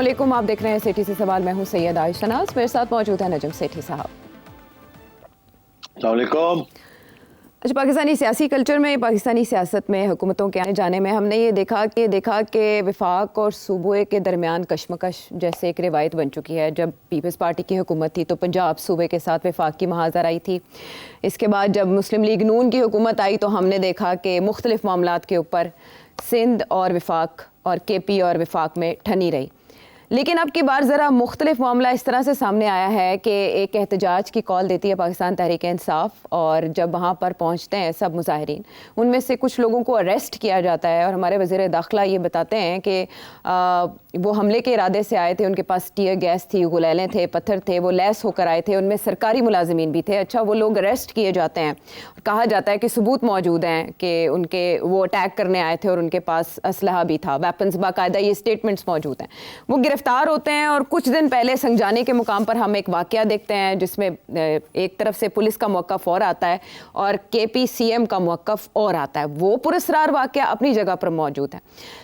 अस्सलामुअलैकुम, आप देख रहे हैं सेठी से सवाल। मैं हूं सैयद आयशा नाज, मेरे साथ मौजूद है नजम सेठी साहब। अस्सलामुअलैकुम। अच्छा, पाकिस्तानी सियासी कल्चर में, पाकिस्तानी सियासत में हुकूमतों के आने जाने में हमने ये देखा कि वफाक और सूबे के दरमियान कशमकश जैसे एक रिवायत बन चुकी है। जब पीपल्स पार्टी की हुकूमत थी तो पंजाब सूबे के साथ वफाक की महाजर आई थी। इसके बाद जब मुस्लिम लीग नून की हुकूमत आई तो हमने देखा कि मुख्तलिफ मामलात के ऊपर सिंध और वफाक और KP और वफाक में ठनी रही। लेकिन अब की बार ज़रा मुख्तलिफ मामला इस तरह से सामने आया है कि एक एहतजाज की कॉल देती है पाकिस्तान तहरीक इंसाफ, और जब वहाँ पर पहुँचते हैं सब मुजाहिरीन, उनमें से कुछ लोगों को अरेस्ट किया जाता है। और हमारे वज़ीर दाखिला ये बताते हैं कि वो हमले के इरादे से आए थे, उनके पास टीयर गैस थी, गुलेलें थे, पत्थर थे, वो लैस होकर आए थे, उनमें सरकारी मुलाजिमीन भी थे। अच्छा, वो लोग अरेस्ट किए जाते हैं, कहा जाता है कि सबूत मौजूद हैं कि उनके वो अटैक करने आए थे और उनके पास असलहा भी था, वेपन्स, बाकायदा ये स्टेटमेंट्स मौजूद हैं। वो गिरफ्तार होते हैं और कुछ दिन पहले संजानी के मुकाम पर हम एक वाकया देखते हैं जिसमें एक तरफ से पुलिस का मौक़िफ़ और आता है और KP CM का मौक़िफ़ और आता है। वो पुरस्कार वाकया अपनी जगह पर मौजूद है,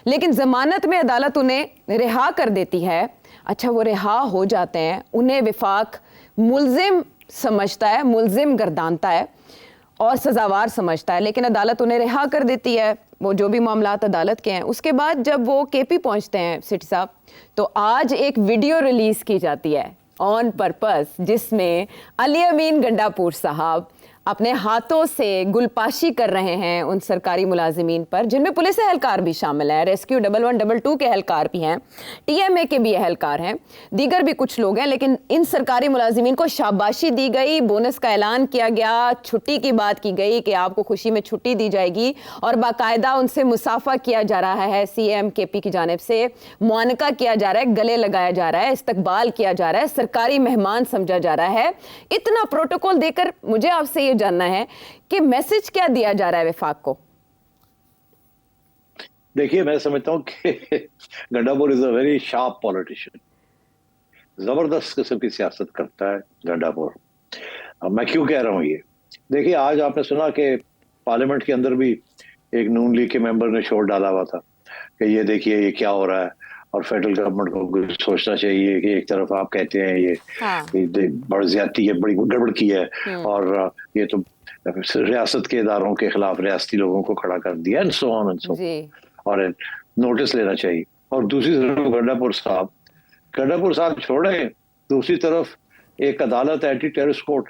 लेकिन ज़मानत में अदालत उन्हें रिहा कर देती है। अच्छा, वो रिहा हो जाते हैं, उन्हें वफाक मुल्जिम समझता है, मुल्जिम गर्दानता है और सज़ावार समझता है, लेकिन अदालत उन्हें रिहा कर देती है। वो जो भी मामलात अदालत के हैं, उसके बाद जब वो KP पहुंचते हैं सिटी साहब, तो आज एक वीडियो रिलीज़ की जाती है ऑन पर्पस, जिसमें अली अमीन गंडापुर साहब अपने हाथों से गुलपाशी कर रहे हैं उन सरकारी मुलाजिमीन पर, जिनमें पुलिस एहलकार भी शामिल है, रेस्क्यू 1112 के एहलकार भी हैं, TMA के भी एहलकार हैं, दीगर भी कुछ लोग हैं। लेकिन इन सरकारी मुलाजिमीन को शाबाशी दी गई, बोनस का ऐलान किया गया, छुट्टी की बात की गई कि आपको खुशी में छुट्टी दी जाएगी, और बाकायदा उनसे मुसाफा किया जा रहा है। CM KP की जानिब से मुआनका किया जा रहा है, गले लगाया जा रहा है, इस्तकबाल किया जा रहा है, सरकारी मेहमान समझा जा रहा है। इतना प्रोटोकॉल देकर मुझे आपसे जानना है कि मैसेज क्या दिया जा रहा है वफाक को। देखिए, मैं समझता हूँ कि Gandapur is a very sharp politician, जबरदस्त किस्म की सियासत करता है गंडापुर। अब मैं क्यों कह रहा हूँ ये, देखिए, आज आपने सुना कि पार्लियामेंट के अंदर भी एक नून लीग के मेंबर ने शोर डाला हुआ था कि ये देखिए ये क्या हो रहा है, और फेडरल गवर्नमेंट को सोचना चाहिए कि एक तरफ आप कहते हैं ये बड़ी ज्यादती है, बड़ी गड़बड़ की है, और ये तो रियासत के इदारों के खिलाफ रियासती लोगों को खड़ा कर दिया, and so on and so, और नोटिस लेना चाहिए। और दूसरी तरफ गंडापुर साहब छोड़े, दूसरी तरफ एक अदालत, एंटी टेररिस्ट कोर्ट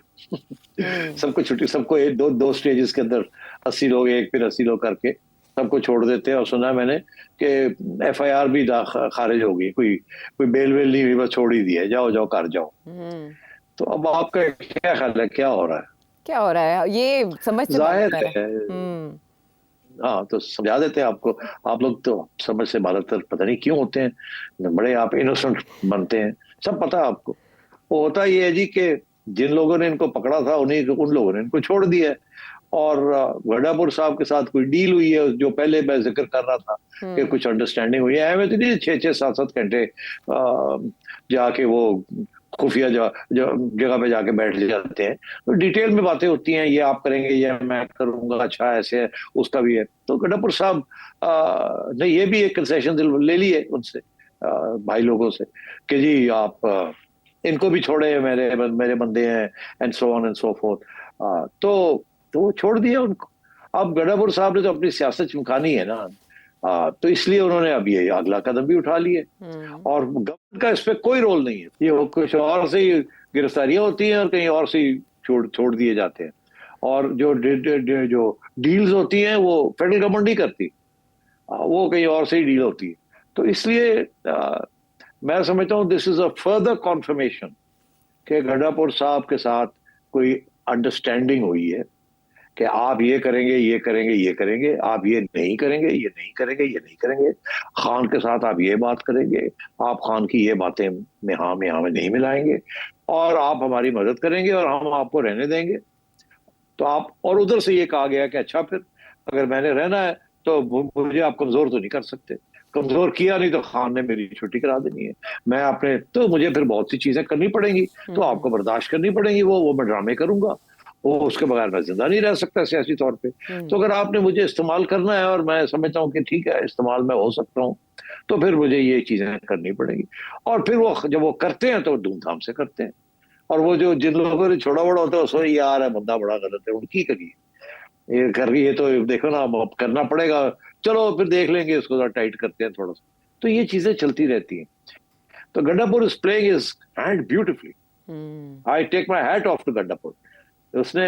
सबको छुट्टी, सबको दो स्टेजेस के अंदर 80 लोग एक फिर 80 लोग करके सबको छोड़ देते हैं। और सुना मैंने कि FIR भी खारिज हो गई, कोई बेल वेल नहीं हुई, बस छोड़ ही दिया, जाओ जाओ कर जाओ। तो अब आपका क्या ख्याल है, क्या हो रहा है? क्या हो रहा है ये समझ से जाहिर है। हाँ, तो समझा देते हैं आपको, आप लोग तो समझ से बालतर पता नहीं क्यों होते हैं, बड़े आप इनोसेंट बनते हैं, सब पता है आपको। वो होता ये है जी कि जिन लोगों ने इनको पकड़ा था उन लोगों ने इनको छोड़ दिया है, और गंडापुर साहब के साथ कोई डील हुई है, जो पहले मैं जिक्र कर रहा था कि कुछ अंडरस्टैंडिंग हुई है। हमें तो नहीं 6-6, 7-7 घंटे जाके वो खुफिया जगह पे जाके बैठ जाते हैं, तो डिटेल में बातें होती हैं, ये आप करेंगे, ये मैं करूंगा, अच्छा ऐसे है, उसका भी है। तो गंडापुर साहब ने ये भी एक कंसेशन ले ली है उनसे, भाई लोगों से, कि जी आप इनको भी छोड़े, मेरे बंदे हैं, and so on and so fourth. तो वो छोड़ दिया उनको। अब गंडापुर साहब ने तो अपनी सियासत चमकानी है ना, तो इसलिए उन्होंने अब ये अगला कदम भी उठा लिए, और गवर्नमेंट का इस पे कोई रोल नहीं है। ये कुछ और से ही गिरफ्तारियां होती हैं और कहीं और से ही छोड़ दिए जाते हैं, और जो डील्स होती हैं वो फेडरल गवर्नमेंट नहीं करती, वो कहीं और से ही डील होती है। तो इसलिए मैं समझता हूँ this is a further conformation कि गंडापुर साहब के साथ कोई अंडरस्टैंडिंग हुई है कि आप ये करेंगे, ये करेंगे, ये करेंगे, आप ये नहीं करेंगे, ये नहीं करेंगे, ये नहीं करेंगे, खान के साथ आप ये बात करेंगे, आप खान की ये बातें में हाँ में नहीं मिलाएंगे, और आप हमारी मदद करेंगे और हम आपको रहने देंगे। तो आप, और उधर से ये कहा गया कि अच्छा, फिर अगर मैंने रहना है तो मुझे आप कमजोर तो नहीं कर सकते, कमजोर किया नहीं तो खान ने मेरी छुट्टी करा देनी है, मैं अपने, तो मुझे फिर बहुत सी चीजें करनी पड़ेंगी, तो आपको बर्दाश्त करनी पड़ेंगी, वो मैं ड्रामे करूंगा, वो उसके बगैर मैं जिंदा नहीं रह सकता सियासी तौर पे। तो अगर आपने मुझे इस्तेमाल करना है, और मैं समझता हूँ कि ठीक है इस्तेमाल मैं हो सकता हूँ, तो फिर मुझे ये चीजें करनी पड़ेगी। और फिर वो जब वो करते हैं तो धूमधाम से करते हैं। और वो जो जिन लोगों ने छोड़ा बड़ा होता है उसको यार है बंदा बड़ा गलत है, उनकी करिए, ये कर रही है तो देखो ना अब करना पड़ेगा, चलो फिर देख लेंगे, उसको थोड़ा टाइट करते हैं थोड़ा सा। तो ये चीजें चलती रहती हैं। तो Gandapur is playing his hand beautifully. I take my hat off to Gandapur. उसने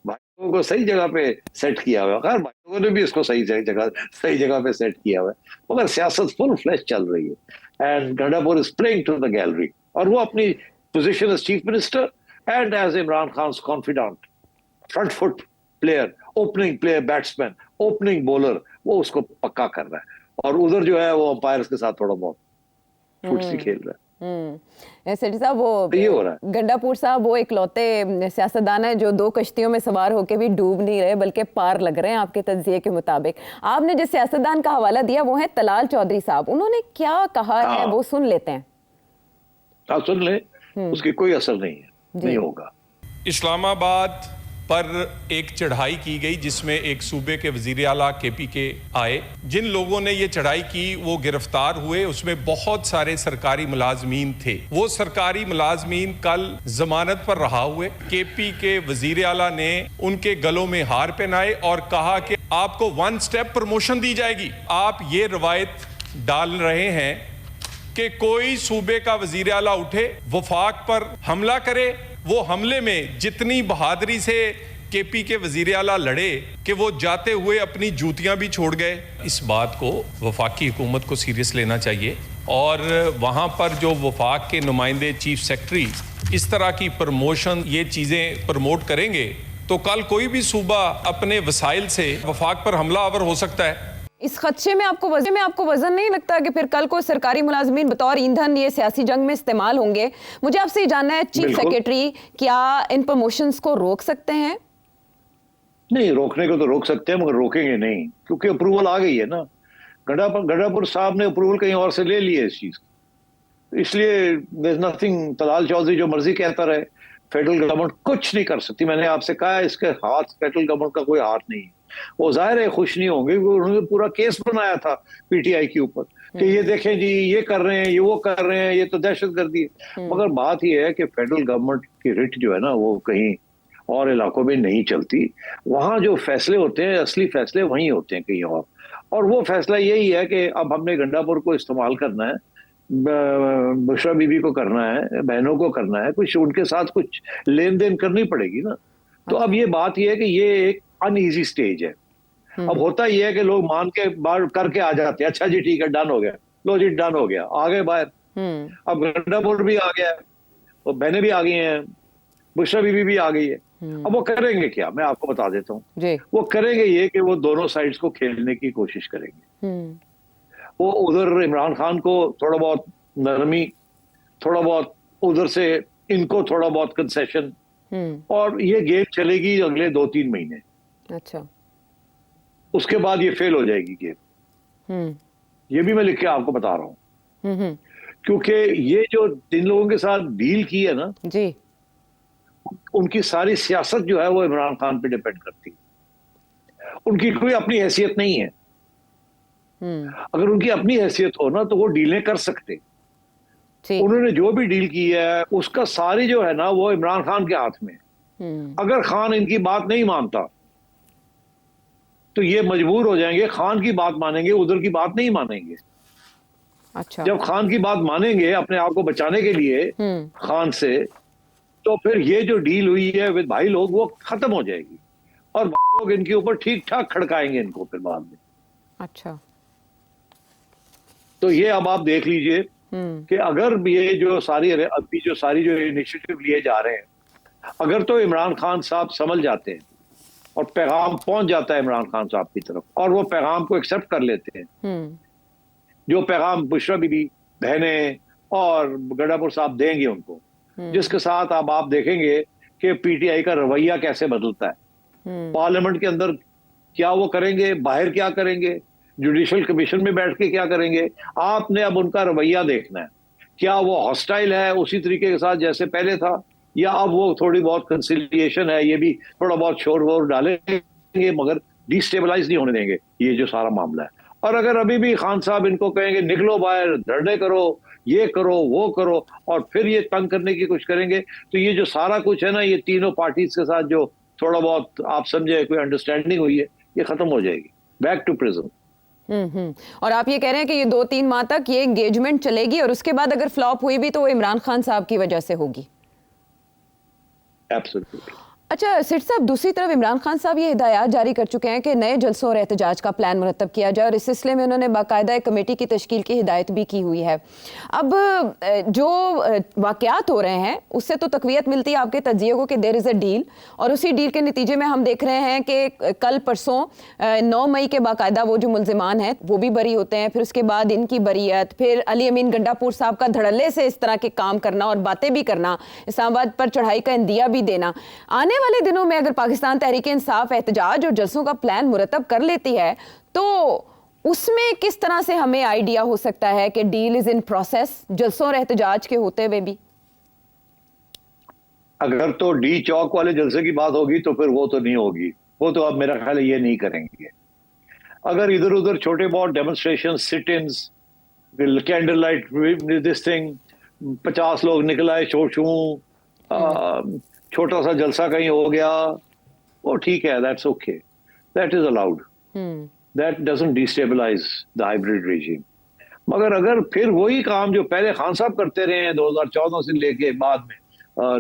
भाइयों को सही जगह पे सेट किया हुआ है, खैर भाइयों ने भी इसको सही जगह पे सेट किया हुआ है, मगर सियासत फुल फ्लैश चल रही है and Gandapur is playing to the gallery. और वो अपनी position as chief minister and as Imran Khan confident front foot player, opening player, batsman, opening bowler, वो उसको पक्का कर रहा है। और उधर जो है वो अंपायर्स के साथ थोड़ा बहुत फुटसी खेल रहा है। सेठी साहब, वो ये हो रहा है। गड्डापुर साहब वो इकलौते सियासतदान है जो दो कश्तियों में सवार होकर भी डूब नहीं रहे बल्कि पार लग रहे हैं आपके तज्जिए के मुताबिक। आपने जिस सियासतदान का हवाला दिया वो है तलाल चौधरी साहब, उन्होंने क्या कहा है वो सुन लेते हैं। आप सुन ले, उसकी कोई असर नहीं है, नहीं होगा। इस्लामाबाद पर एक चढ़ाई की गई जिसमें एक सूबे के वजीर आला KP के आए। जिन लोगों ने ये चढ़ाई की वो गिरफ्तार हुए, उसमें बहुत सारे सरकारी मुलाजमीन थे। वो सरकारी मुलाजमीन कल जमानत पर रहा हुए। KP के वजीर आला ने उनके गलों में हार पहनाए और कहा कि आपको 1 स्टेप प्रमोशन दी जाएगी। आप ये रवायत डाल रहे हैं कि कोई सूबे का वजीर आला उठे, वफाक पर हमला करे, वो हमले में जितनी बहादुरी से KP के वजीर आला लड़े कि वो जाते हुए अपनी जूतियां भी छोड़ गए। इस बात को वफाकी हुकूमत को सीरियस लेना चाहिए और वहाँ पर जो वफाक के नुमाइंदे चीफ सेक्रेटरी इस तरह की प्रमोशन ये चीज़ें प्रमोट करेंगे तो कल कोई भी सूबा अपने वसाइल से वफाक पर हमलावर हो सकता है। इस खदशे में आपको वजन नहीं लगता कि फिर कल को सरकारी मुलाजमीन बतौर ईंधन ये सियासी जंग में इस्तेमाल होंगे? मुझे आपसे ये जानना है, चीफ सेक्रेटरी क्या इन प्रमोशंस को रोक सकते हैं? नहीं, रोकने को तो रोक सकते हैं मगर रोकेंगे नहीं, क्योंकि अप्रूवल आ गई है ना। गड्डापुर साहब ने अप्रूवल कहीं और से ले ली है इस चीज की, इसलिए there is nothing. Talal Chaudhry जो मर्जी कहता रहे, फेडरल गवर्नमेंट कुछ नहीं कर सकती। मैंने आपसे कहा है इसके हाथ, फेडरल गवर्नमेंट का कोई हाथ नहीं है। वो जाहिर है खुश नहीं होंगे, उन्होंने पूरा केस बनाया था PTI के ऊपर कि ये देखें जी ये कर रहे हैं, ये वो कर रहे हैं, ये तो दहशतगर्दी है। मगर बात ये है कि फेडरल गवर्नमेंट की रिट जो है ना वो कहीं और इलाकों में नहीं चलती। वहां जो फैसले होते हैं, असली फैसले वहीं होते हैं कहीं और वो फैसला यही है कि अब हमने गंडापुर को इस्तेमाल करना है, बुशरा बीबी को करना है, बहनों को करना है, कुछ उनके साथ कुछ लेन देन करनी पड़ेगी ना। तो अब ये बात ये है कि ये एक अनईजी स्टेज है। अब होता ही है कि लोग मान के बाहर करके आ जाते हैं, अच्छा जी ठीक है डन हो गया, लो जी डन हो गया, आ गए बाहर। अब गंडापुर भी आ गया, और बहनें भी आ गई हैं, बुशरा बीबी भी आ गई है। अब वो करेंगे क्या, मैं आपको बता देता हूँ। वो करेंगे ये कि वो दोनों साइड्स को खेलने की कोशिश करेंगे। वो उधर इमरान खान को थोड़ा बहुत नरमी, थोड़ा बहुत उधर से इनको थोड़ा बहुत कंसेशन, और ये गेम चलेगी अगले 2-3 महीने। अच्छा, उसके बाद ये फेल हो जाएगी गेम। ये भी मैं लिख के आपको बता रहा हूँ, क्योंकि ये जो जिन लोगों के साथ डील की है ना जी, उनकी सारी सियासत जो है वो इमरान खान पे डिपेंड करती है। उनकी कोई अपनी हैसियत नहीं है। अगर उनकी अपनी हैसियत हो ना तो वो डीलें कर सकते। उन्होंने जो भी डील की है उसका सारी जो है ना वो इमरान खान के हाथ में। अगर खान इनकी बात नहीं मानता तो ये मजबूर हो जाएंगे, खान की बात मानेंगे, उधर की बात नहीं मानेंगे। अच्छा, जब जब खान की बात मानेंगे अपने आप को बचाने के लिए खान से, तो फिर ये जो डील हुई है विद भाई लोग वो खत्म हो जाएगी और भाई लोग इनके ऊपर ठीक ठाक खड़काएंगे इनको फिर बाद में। अच्छा, तो ये अब आप देख लीजिए कि अगर ये जो सारी जो इनिशिएटिव लिए जा रहे हैं, अगर तो इमरान खान साहब समझ जाते हैं और पैगाम पहुंच जाता है इमरान खान साहब की तरफ और वो पैगाम को एक्सेप्ट कर लेते हैं, जो पैगाम बुशरा बीबी, बहनें और गड्डापुर साहब देंगे उनको, जिसके साथ अब आप देखेंगे कि PTI का रवैया कैसे बदलता है। पार्लियामेंट के अंदर क्या वो करेंगे, बाहर क्या करेंगे, जुडिशल कमीशन में बैठ के क्या करेंगे, आपने अब उनका रवैया देखना है। क्या वो हॉस्टाइल है उसी तरीके के साथ जैसे पहले था, या अब वो थोड़ी बहुत कंसिलिएशन है, ये भी थोड़ा बहुत शोर वोर डालेंगे मगर डिस्टेबलाइज नहीं होने देंगे ये जो सारा मामला है। और अगर अभी भी खान साहब इनको कहेंगे निकलो बाहर, धरने करो, ये करो, वो करो, और फिर ये तंग करने की कोशिश करेंगे, तो ये जो सारा कुछ है ना, ये तीनों पार्टीज के साथ जो थोड़ा बहुत आप समझे कोई अंडरस्टैंडिंग हुई है, ये खत्म हो जाएगी, बैक टू प्रिज्म। और आप ये कह रहे हैं कि ये 2-3 माह तक ये एंगेजमेंट चलेगी और उसके बाद अगर फ्लॉप हुई भी तो वो इमरान खान साहब की वजह से होगी। एब्सोल्युटली। अच्छा सेठ साहब, दूसरी तरफ इमरान खान साहब ये हिदायत जारी कर चुके हैं कि नए जलसों और एहतजाज का प्लान मुरतब किया जाए और इस सिलसिले में उन्होंने बाकायदा एक कमेटी की तश्कील की हिदायत भी की हुई है। अब जो वाक़यात हो रहे हैं उससे तो तक़वियत मिलती है आपके तज्ज़िये को कि देयर इज़ अ डील, और उसी डील के नतीजे में हम देख रहे हैं कि कल परसों 9 मई के बाकायदा वो जो मुलजिमान हैं वो भी बरी होते हैं, फिर उसके बाद इनकी बरीयत, फिर अली अमीन गंडापुर साहब का धड़ल्ले से इस तरह के काम करना और बातें भी करना, इस्लामाबाद पर चढ़ाई का इंदिया भी देना। आने वाले दिनों में अगर पाकिस्तान तहरीक इंसाफ एहतजाज और जलसों का प्लान मुरतब कर लेती है तो उसमें किस तरह से हमें आइडिया हो सकता है कि डील इज इन प्रोसेस जलसों और एहतजाज के होते हुए भी? अगर तो डी चौक वाले जलसे की बात होगी तो फिर वो तो नहीं होगी, वो तो अब मेरा ख्याल है ये नहीं करेंगे। अगर इधर उधर छोटे बहुत demonstration, sit ins, candle light this thing, 50 लोग निकल आए, छोटा सा जलसा कहीं हो गया, वो ठीक है, that's okay, that is allowed, that doesn't destabilise the hybrid regime. मगर अगर फिर वही काम जो पहले खान साहब करते रहे हैं 2014 से लेके बाद में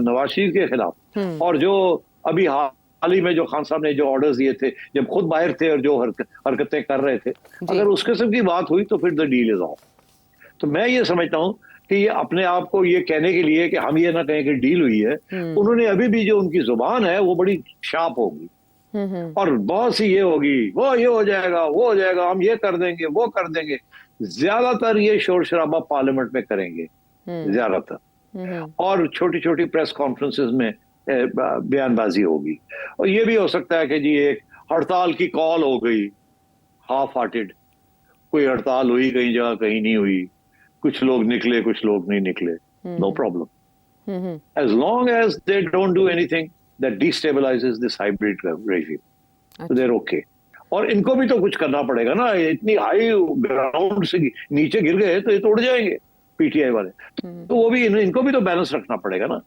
नवाज शरीफ के खिलाफ, और जो अभी हाल ही में जो खान साहब ने जो ऑर्डर्स दिए थे जब खुद बाहर थे और जो हरकतें कर रहे थे, अगर उस किस्म की बात हुई तो फिर द डील इज ऑफ। तो मैं ये समझता हूं कि ये अपने आप को ये कहने के लिए कि हम ये ना कहें कि डील हुई है, उन्होंने अभी भी जो उनकी जुबान है वो बड़ी शार्प होगी और बहुत सी ये होगी, वो ये हो जाएगा, वो हो जाएगा, हम ये कर देंगे, वो कर देंगे। ज्यादातर ये शोर शराबा पार्लियामेंट में करेंगे ज्यादातर, और छोटी छोटी प्रेस कॉन्फ्रेंसेस में बयानबाजी होगी। और ये भी हो सकता है कि जी एक हड़ताल की कॉल हो गई, हाफ हार्टेड, कोई हड़ताल हुई कहीं जगह, कहीं नहीं हुई, कुछ लोग निकले, कुछ लोग नहीं निकले, no problem, as long as they don't do anything that destabilises this hybrid regime, they are okay. और इनको भी तो कुछ करना पड़ेगा ना, इतनी हाई ग्राउंड से नीचे गिर गए तो ये तो उड़ जाएंगे पीटीआई वाले, तो वो भी इनको भी तो बैलेंस रखना पड़ेगा ना।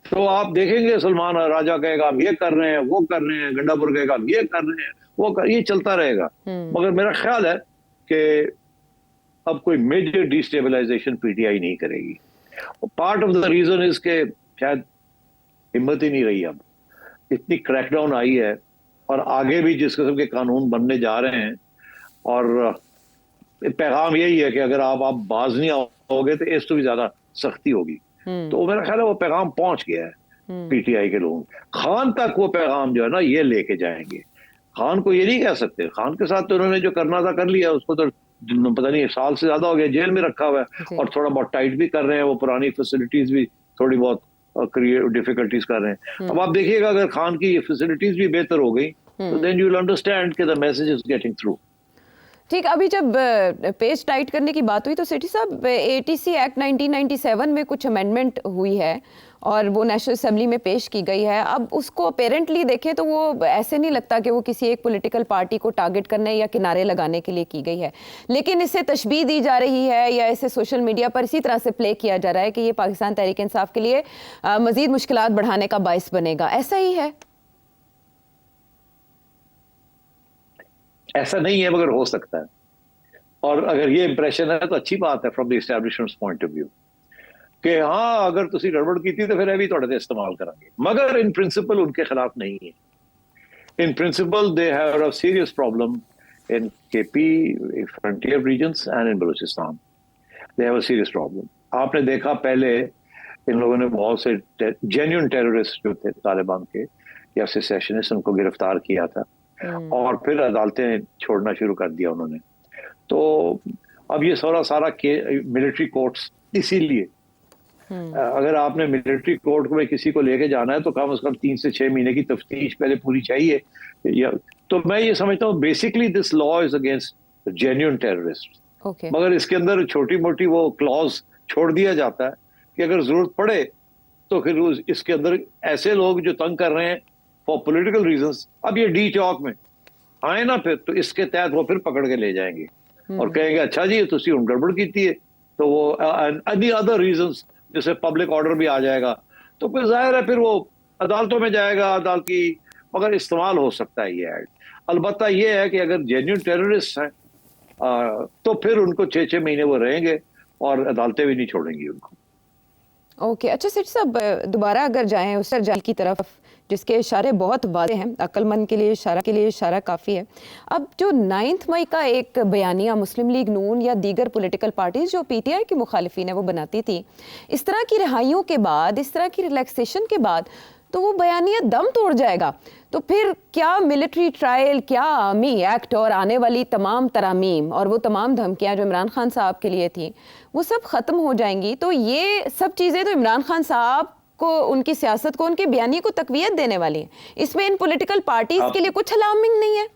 तो आप देखेंगे सलमान राजा कहेगा हम ये कर रहे हैं, वो कर रहे हैं, गंडापुर कहेगा हम ये कर रहे हैं, वो कर, ये चलता रहेगा। मगर मेरा ख्याल है कि अब कोई मेजर डिस्टेबलाइजेशन पीटीआई नहीं करेगी। Part of the reason is के शायद हिम्मत ही नहीं रही, अब इतनी क्रैकडाउन आई है और आगे भी जिस किस्म के कानून बनने जा रहे हैं, और पैगाम यही है कि अगर आप बाज नहीं आओगे तो इस तो भी ज्यादा सख्ती होगी। तो मेरा ख्याल है वो पैगाम पहुंच गया है पीटीआई के लोगों, खान तक वो पैगाम जो है ना ये लेके जाएंगे। खान को ये नहीं कह सकते, खान के साथ तो उन्होंने जो करना था कर लिया, उसको तो पता नहीं साल से ज्यादा हो गया जेल में रखा हुआ है, और थोड़ा बहुत टाइट भी कर रहे हैं, वो पुरानी फैसिलिटीज भी थोड़ी बहुत डिफिकल्टीज कर रहे हैं। अब आप देखिएगा अगर खान की फैसिलिटीज भी बेहतर हो गई तो देन यू विल अंडरस्टैंड कि the message is getting through. ठीक, अभी जब पेज टाइट करने की बात हुई तो सेठी साहब एटीसी एक्ट 1997 में कुछ अमेंडमेंट हुई है और वो नेशनल असेंबली में पेश की गई है। अब उसको अपेरेंटली देखें तो वो ऐसे नहीं लगता कि वो किसी एक पॉलिटिकल पार्टी को टारगेट करने या किनारे लगाने के लिए की गई है, लेकिन इससे तशबीह दी जा रही है या इसे सोशल मीडिया पर इसी तरह से प्ले किया जा रहा है कि ये पाकिस्तान तहरीक इंसाफ के लिए मजीद मुश्किलात बढ़ाने का बाइस बनेगा। ऐसा ही है? ऐसा नहीं है मगर हो सकता है, और अगर ये इंप्रेशन है तो अच्छी बात है from the establishments point of view कि हाँ अगर तुसी गड़बड़ की थी तो फिर भी थोड़े इस्तेमाल करेंगे, मगर इन प्रिंसिपल उनके खिलाफ नहीं है। In principle they have a serious problem in KP, frontier regions and in Balochistan, they have a serious problem. आपने देखा पहले इन लोगों ने बहुत से जेन्युइन टेररिस्ट जो थे तालिबान के या सेसेशनिस्ट, उनको गिरफ्तार किया था और फिर अदालतें छोड़ना शुरू कर दिया उन्होंने। तो अब ये सारा मिलिट्री कोर्ट्स, इसीलिए अगर आपने मिलिट्री कोर्ट में किसी को लेके जाना है तो कम से कम 3 से 6 महीने की तफ्तीश पहले पूरी चाहिए। तो मैं ये समझता हूँ basically this law is against genuine terrorist, मगर इसके अंदर छोटी मोटी वो क्लॉज छोड़ दिया जाता है कि अगर जरूरत पड़े तो फिर इसके अंदर ऐसे लोग जो तंग कर रहे हैं फॉर पॉलिटिकल रीजंस, अब ये डी चौक में आए ना फिर, तो इसके तहत वो फिर पकड़ के ले जाएंगे और कहेंगे अच्छा जी तुसी हुण गड़बड़ की है, तो वो एनी अदर रीजंस, जैसे पब्लिक ऑर्डर भी आ जाएगा, तो फिर जाहिर है फिर वो अदालतों में जाएगा, अदालत की मगर इस्तेमाल हो सकता है ये एक्ट। अलबत्ता ये है कि अगर जेन्युइन टेररिस्ट हैं तो फिर उनको 6-6 महीने वो रहेंगे और अदालतें भी नहीं छोड़ेंगी उनको। ओके अच्छा सेठ साहब, दोबारा अगर जाएं उस जाल की तरफ जिसके इशारे बहुत वाज़ेह हैं, अक्लमंद के लिए इशारा काफ़ी है। अब जो 9 मई का एक बयानिया मुस्लिम लीग नून या दीगर पॉलिटिकल पार्टीज जो पीटीआई की मुखालिफिन है वो बनाती थी, इस तरह की रिहाइयों के बाद, इस तरह की रिलैक्सेशन के बाद तो वो बयानिया दम तोड़ जाएगा। तो फिर क्या मिलिट्री ट्रायल, क्या आर्मी एक्ट और आने वाली तमाम तरामीम और वो तमाम धमकियां जो इमरान खान साहब के लिए थी वो सब ख़त्म हो जाएंगी। तो ये सब चीज़ें तो इमरान खान साहब को, उनकी सियासत को, उनके बयानिए को तकवीयत देने वाली है। इसमें इन पॉलिटिकल पार्टीज के लिए कुछ अलार्मिंग नहीं है?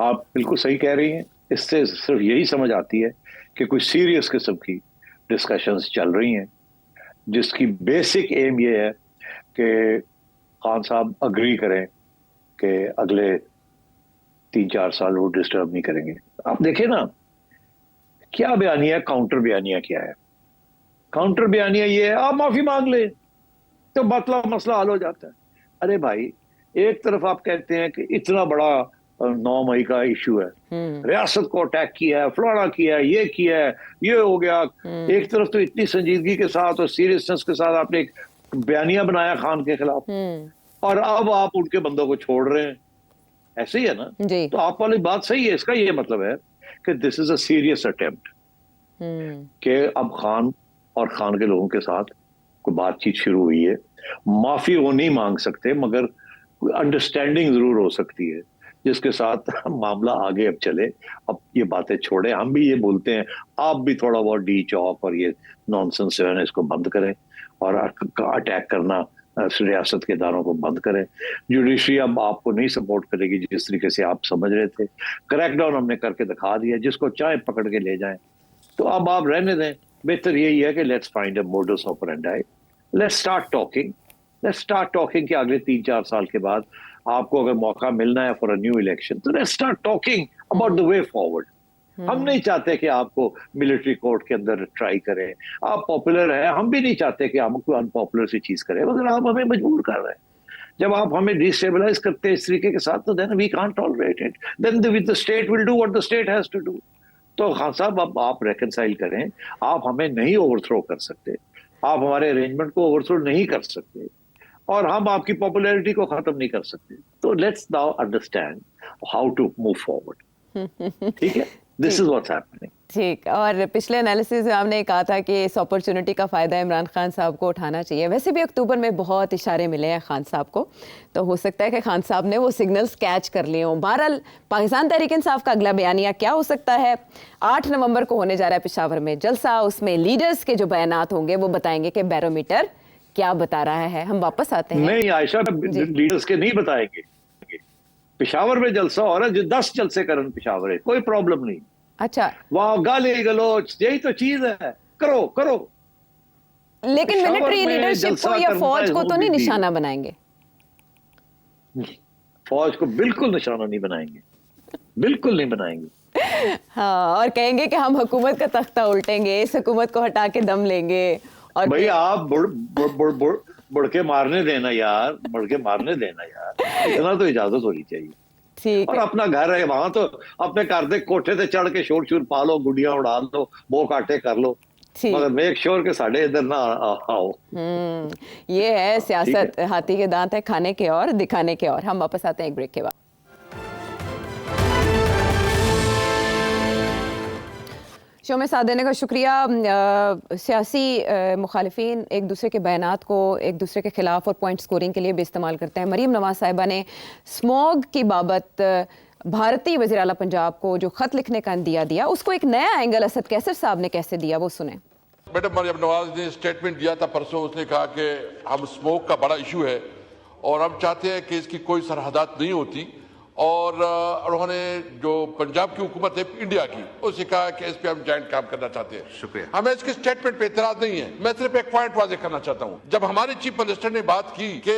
आप बिल्कुल सही कह रही हैं। इससे सिर्फ यही समझ आती है कि कोई सीरियस किस्म की डिस्कशंस चल रही हैं जिसकी बेसिक एम ये है कि खान साहब अग्री करें कि अगले 3-4 साल वो डिस्टर्ब नहीं करेंगे। आप देखें ना क्या बयानिया, काउंटर बयानिया क्या है। काउंटर बयानिया ये है आप माफी मांग ले तो मसला हल हो जाता है। अरे भाई, एक तरफ आप कहते हैं कि इतना बड़ा 9 मई का इशू है, रियासत को अटैक किया है, फलाना किया है, ये हो गया। एक तरफ तो इतनी संजीदगी के साथ और सीरियसनेस के साथ आपने एक बयानिया बनाया खान के खिलाफ, और अब आप उनके बंदों को छोड़ रहे हैं। ऐसे ही है ना जी। तो आप वाली बात सही है। इसका ये मतलब है कि this is a serious attempt कि अब खान और खान के लोगों के साथ कोई बातचीत शुरू हुई है। माफी वो नहीं मांग सकते मगर अंडरस्टैंडिंग जरूर हो सकती है जिसके साथ मामला आगे अब चले। अब ये बातें छोड़े, हम भी ये बोलते हैं, आप भी थोड़ा बहुत डी चौक और ये नॉनसेंस जो है ना इसको बंद करें और अटैक करना रियासत के इदारों को बंद करें। जुडिशरी अब आपको नहीं सपोर्ट करेगी जिस तरीके से आप समझ रहे थे। क्रैकडाउन हमने करके दिखा दिया, जिसको चाहे पकड़ के ले जाएं। तो अब आप रहने दें। बेहतर यही है कि let's find a modus operandi, let's start talking कि अगले 3-4 साल के बाद आपको अगर मौका मिलना है फॉर अ न्यू इलेक्शन तो let's start talking about the way forward. हम नहीं चाहते कि आपको मिलिट्री कोर्ट के अंदर ट्राई करें। आप पॉपुलर हैं, हम भी नहीं चाहते कि हम कोई अनपॉपुलर सी चीज करें, मगर आप हमें मजबूर कर रहे हैं। जब आप हमें डिस्टेबलाइज करते हैं इस तरीके के साथ तो then we can't tolerate it, then the state will do what the state has to do. तो खान साहब अब आप रेकनसाइल करें। आप हमें नहीं ओवरथ्रो कर सकते, आप हमारे अरेंजमेंट को ओवरथ्रो नहीं कर सकते और हम आपकी पॉपुलैरिटी को खत्म नहीं कर सकते। तो let's now understand how to move forward. ठीक है, दिस इज व्हाट्स हैपनिंग। ठीक। और पिछले एनालिसिस में आपने कहा था कि इस अपॉर्चुनिटी का फ़ायदा इमरान खान साहब को उठाना चाहिए। वैसे भी अक्टूबर में बहुत इशारे मिले हैं खान साहब को, तो हो सकता है कि खान साहब ने वो सिग्नल्स कैच कर लिए हों। बहरहाल पाकिस्तान तहरीक इंसाफ का अगला बयानिया क्या हो सकता है? 8 नवंबर को होने जा रहा है पेशावर में जलसा। उसमें लीडर्स के जो बयानात होंगे वो बताएंगे कि बैरोमीटर क्या बता रहा है। हम वापस आते हैं। नहीं आयशा, लीडर्स के नहीं बताएंगे। पेशावर में जलसा हो रहा है, जो 10 जलसे करन पेशावर है, कोई प्रॉब्लम नहीं। अच्छा, वाह, गाली गलोच यही तो चीज है, करो। लेकिन मिलिट्री लीडरशिप को या फौज को तो नहीं निशाना बनाएंगे? फौज को बिल्कुल निशाना नहीं बनाएंगे, बिल्कुल नहीं बनाएंगे। हाँ, और कहेंगे कि हम हुकूमत का तख्ता उल्टेंगे, इस हुकूमत को हटा के दम लेंगे। और भाई आप बुड़ के मारने देना यार, इतना तो इजाजत होनी चाहिए। ठीक। और अपना घर है वहां, तो अपने घर दे कोठे ते चढ़ के शोर पा लो, गुड़ियां उड़ा लो, बो काटे कर लो, मगर मेक श्योर के साढ़े इधर ना आओ। ये है सियासत, हाथी के दांत है खाने के और दिखाने के और। हम वापस आते हैं एक ब्रेक के बाद। शो में साथ देने का शुक्रिया। सियासी मुखालिफिन एक दूसरे के बयानात को एक दूसरे के खिलाफ और पॉइंट स्कोरिंग के लिए भी इस्तेमाल करते हैं। मरीम नवाज साहिबा ने स्मॉग की बाबत भारतीय वज़ीर आला पंजाब को जो ख़त लिखने का दिया उसको एक नया एंगल असद कैसर साहब ने कैसे दिया, वो सुने। मैडम मरीम नवाज ने स्टेटमेंट दिया था परसों। उसने कहा कि हम स्मोक का बड़ा इशू है और हम चाहते हैं कि इसकी कोई सरहदात नहीं होती और उन्होंने जो पंजाब की हुकूमत है इंडिया की, उससे कहा कि इस पे हम ज्वाइंट काम करना चाहते हैं। शुक्रिया। हमें इसके स्टेटमेंट पे इतराज नहीं है। मैं सिर्फ एक पॉइंट वाजे करना चाहता हूँ, जब हमारे चीफ मिनिस्टर ने बात की कि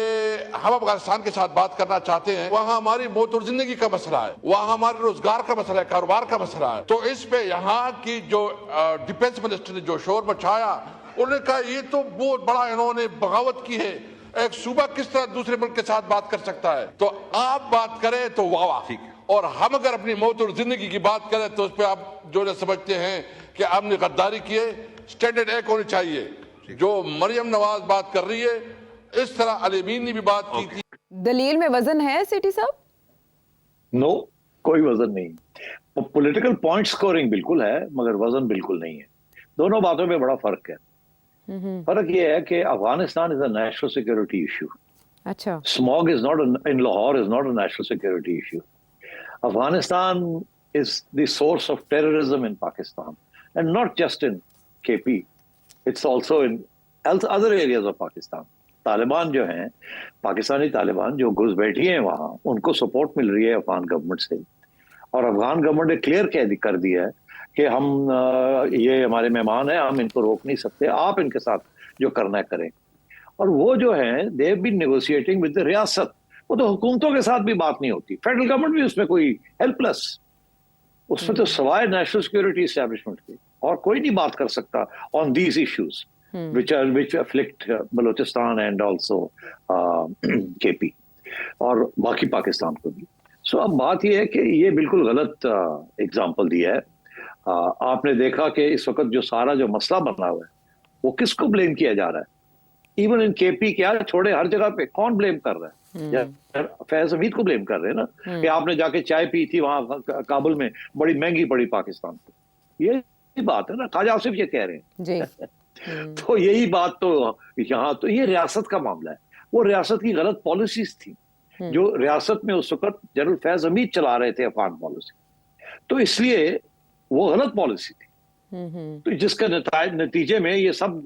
हम अफगानिस्तान के साथ बात करना चाहते हैं, वहाँ हमारी मौत और जिंदगी का मसला है, वहाँ हमारे रोजगार का मसला है, कारोबार का मसला है, तो इस पे यहाँ की जो डिफेंस मिनिस्टर ने जो शोर मचाया, उन्होंने कहा ये तो बहुत बड़ा इन्होंने बगावत की है, एक सूबा किस तरह दूसरे मुल्क के साथ बात कर सकता है। तो आप बात करें तो वाह वाह, ठीक है। और हम अगर अपनी मौत और जिंदगी की बात करें तो उस पर आप जो है समझते हैं कि आपने गद्दारी की है, स्टैंडर्ड एक होनी चाहिए। जो मरियम नवाज बात कर रही है, इस तरह अलीमीन ने भी बात की थी। दलील में वजन है सेठी साहब? नो, कोई वजन नहीं। पॉलिटिकल पॉइंट स्कोरिंग बिल्कुल है, मगर वजन बिल्कुल नहीं है। दोनों बातों में बड़ा फर्क है। फर्क यह है कि Afghanistan is a national security issue. अच्छा। Smog is not in Lahore is not a national security issue. Afghanistan is the source of terrorism in Pakistan, and not just in KP. It's also in other areas of Pakistan. Taliban जो हैं, पाकिस्तानी तालिबान जो घुस बैठी हैं वहाँ, उनको support मिल रही है अफगान गवर्नमेंट से, और अफगान गवर्नमेंट ने क्लियर कर दिया है कि हम ये हमारे मेहमान हैं, हम इनको रोक नहीं सकते, आप इनके साथ जो करना है करें। और वो जो है they have been negotiating with the रियासत, वो तो हुकूमतों के साथ भी बात नहीं होती, फेडरल गवर्नमेंट भी उसमें कोई हेल्पलेस, उसमें तो सवाए नेशनल सिक्योरिटी एस्टैब्लिशमेंट के और कोई नहीं बात कर सकता on these issues which afflict Balochistan and also KP और बाकी पाकिस्तान को भी। सो अब बात यह है कि ये बिल्कुल गलत एग्जांपल दिया है। आपने देखा कि इस वक्त जो सारा जो मसला बना हुआ है वो किसको ब्लेम किया जा रहा है? इवन इन केपी, क्या छोड़े हर जगह पे कौन ब्लेम कर रहा है? फैज हमीद को ब्लेम कर रहे हैं ना कि आपने जाके चाय पी थी वहां काबुल में, बड़ी महंगी पड़ी पाकिस्तान को। ये बात है ना, ख्वाजा आसिफ ये कह रहे हैं जी। तो यही बात तो यहाँ तो ये रियासत का मामला है। वो रियासत की गलत पॉलिसीज थी जो रियासत में उस वक्त जनरल फैज हमीद चला रहे थे अफगान पॉलिसी, तो इसलिए वो गलत पॉलिसी थी। तो जिसका नतीजे में ये सब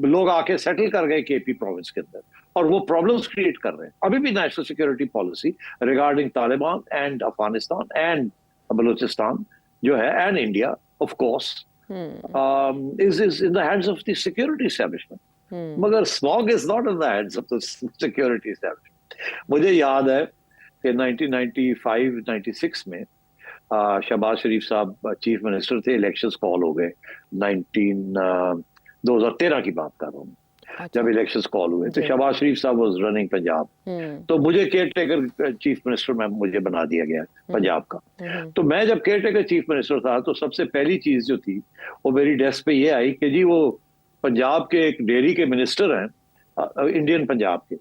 लोग आके सेटल कर गए केपी प्रोविंस के अंदर, और वो प्रॉब्लम्स क्रिएट कर रहे हैं। अभी भी national security policy regarding Taliban and Afghanistan and Balochistan जो है and India of course is in the hands of the security establishment. मगर smog is not in the hands of the security establishment. मुझे याद है कि 1995-96 में शहबाज शरीफ साहब चीफ मिनिस्टर थे, इलेक्शंस कॉल हो गए 2013 की बात कर रहा हूँ। जब इलेक्शंस कॉल हुए तो शहबाज शरीफ साहब वाज रनिंग पंजाब, तो मुझे केयर टेकर चीफ मिनिस्टर में मुझे बना दिया गया पंजाब का। तो मैं जब केयर टेकर चीफ मिनिस्टर था तो सबसे पहली चीज जो थी वो मेरी डेस्क पे ये आई कि जी वो पंजाब के एक डेयरी के मिनिस्टर हैं, इंडियन पंजाब के,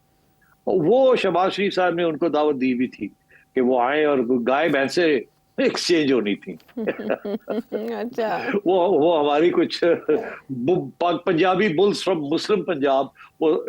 वो शहबाज शरीफ साहब ने उनको दावत दी भी थी कि वो आए और गाय भैंसे एक्सचेंज होनी थी। अच्छा। वो हमारी कुछ Punjabi bulls from Muslim Punjab वो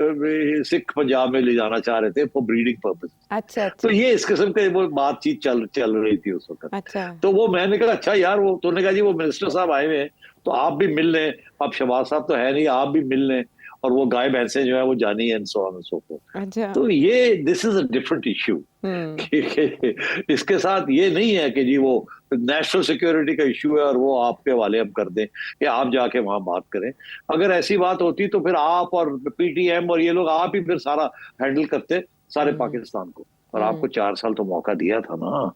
सिख पंजाब में ले जाना चाह रहे थे फॉर ब्रीडिंग पर्पस। अच्छा। तो ये इस किस्म के वो बातचीत चल रही थी उस वक्त। अच्छा। तो वो मैंने कहा अच्छा यार, वो तूने कहा जी वो मिनिस्टर साहब आए हुए हैं तो आप भी मिल लें, अब शहबाज साहब तो है नहीं, आप भी मिल लें, और वो गाय भैंसे जो है वो जानी है and so on and so fourth. अच्छा। तो ये this is a different issue. इसके साथ ये नहीं है कि जी वो नेशनल सिक्योरिटी का इश्यू है और वो आपके हवाले हम कर दें कि आप जाके वहां बात करें। अगर ऐसी बात होती तो फिर आप और पीटीएम और ये लोग आप ही फिर सारा हैंडल करते सारे पाकिस्तान को, और आपको 4 साल तो मौका दिया था ना